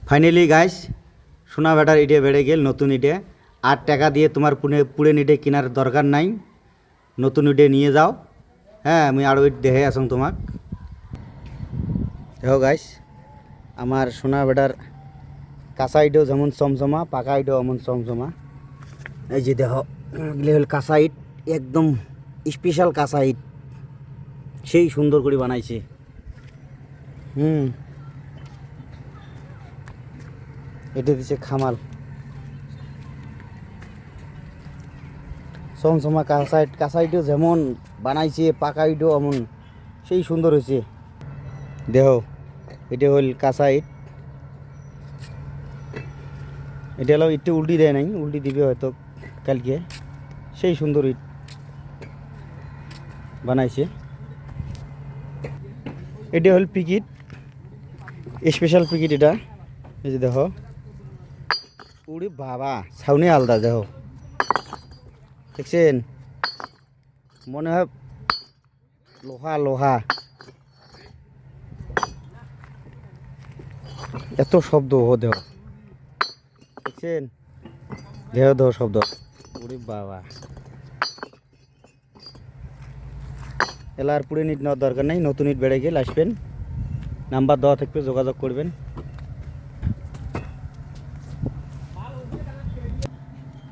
Finally guys সোনা better ইটে বেড়ে গেল নতুন ইটে। আর টাকা দিয়ে তোমার পুড়েন ইটে কেনার দরকার নাই, নতুন ইটে নিয়ে যাও। হ্যাঁ আমি আরও ইট দেখে আসং তোমাক। দেখো গাইস আমার সোনা বেটার কাঁচা ইটও যেমন চমচমা, পাকা ইটও এমন চমচমা। এই যে দেখো এগুলো হল কাঁচা ইট, একদম স্পেশাল কাঁচা ইট, সেই সুন্দর করে বানাইছে। এটা দিচ্ছে খামাল চমচমা কাঁচা ইটও যেমন বানাইছে, পাকা ইটও এমন সেই সুন্দর হয়েছে। দেহ এটা হল কাঁচা ইট, এটা হলো ইটটা উল্টি দেয় নাই, উল্টি দিবে হয়তো কালকে। সেই সুন্দর ইট বানাইছে। এটা হল পিকিট, স্পেশাল পিকিট এটা। এই যে দেখো উড়ি বাবা ছাউনি আলাদা, দেখো দেখছেন, মনে হয় লোহা লোহা, এত শব্দ ও দেহ দেখছেন, দেহ দেহ শব্দ উড়ি বাবা। এলা আর পুরো ইট নেওয়ার দরকার নেই, নতুন ইট বেড়ে গেলে আসবেন, নাম্বার দেওয়া থাকবে, যোগাযোগ করবেন।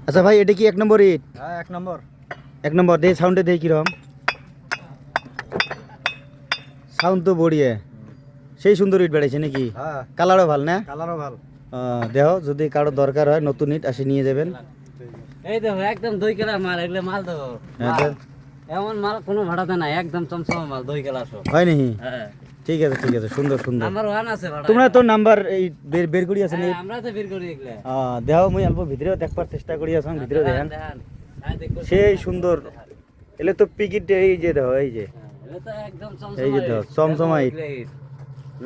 আচ্ছা ভাই এটা কি 1 নম্বর ইট? হ্যাঁ 1 নম্বর। 1 নম্বর দে, সাউন্ডে দেই কিরকম সাউন্ড তো বড়িয়ে, সেই সুন্দর ইট বেড়েছে নাকি? হ্যাঁ কালারও ভাল না? কালারও ভালো। দেহ যদি কারো দরকার হয় নতুন ইট আসে নিয়ে যাবেন। এই দেখো একদম 2 কেলার মাল, এগুলো মাল দেখো এমন মাল কোনো ভাড়াতে নাই, একদম চমচমা মাল, 2 কেলার সব। হয় নাকি? হ্যাঁ ঠিক আছে ঠিক আছে, সুন্দর সুন্দর। নাম্বার 1 আছে ভাড়া। তোমরা তো নাম্বার এই বের করি আছে নি? আমরা তো বের করি এগুলা। দেহ মুই অল্প ভিতরেও দেখবার চেষ্টা করি আসাম, ভিতরে দেখেন দেখেন হ্যাঁ দেখো সেই সুন্দর। এলে তো পিকিট, এই যে দেখো এই যে এটা তো একদম এই যে দেখো চমচমা ইট,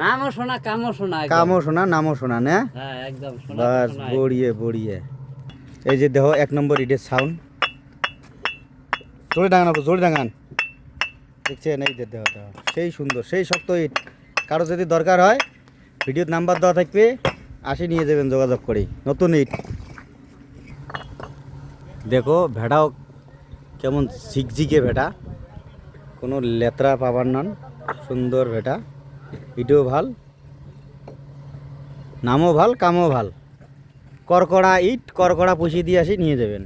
নামও শোনা কামও শোনা একদম। কামও শোনা নামও শোনা না? হ্যাঁ একদম শোনা বাস শোনা। বড়িয়ে বড়িয়ে। এই যে দেখো 1 নম্বর ইটের সাউন্ড, জোরে ডাঙান, জোরে ডাঙান, দেখছেন? এই যে দেখো দেখো সেই সুন্দর সেই শক্ত ইট। কারো যদি দরকার হয় ভিডিওর নাম্বার দেওয়া থাকবে, আসে নিয়ে যাবেন যোগাযোগ করে। নতুন ইট দেখো, ভেড়াও কেমন ঝিকঝিকে ভেটা, কোনো লেত্রা পাবার নন, সুন্দর ভেটা, ইটও ভাল, নামও ভাল, কামও ভাল। করকড়া ইট, করকড়া পুষিয়ে দিয়ে আসি নিয়ে যাবেন।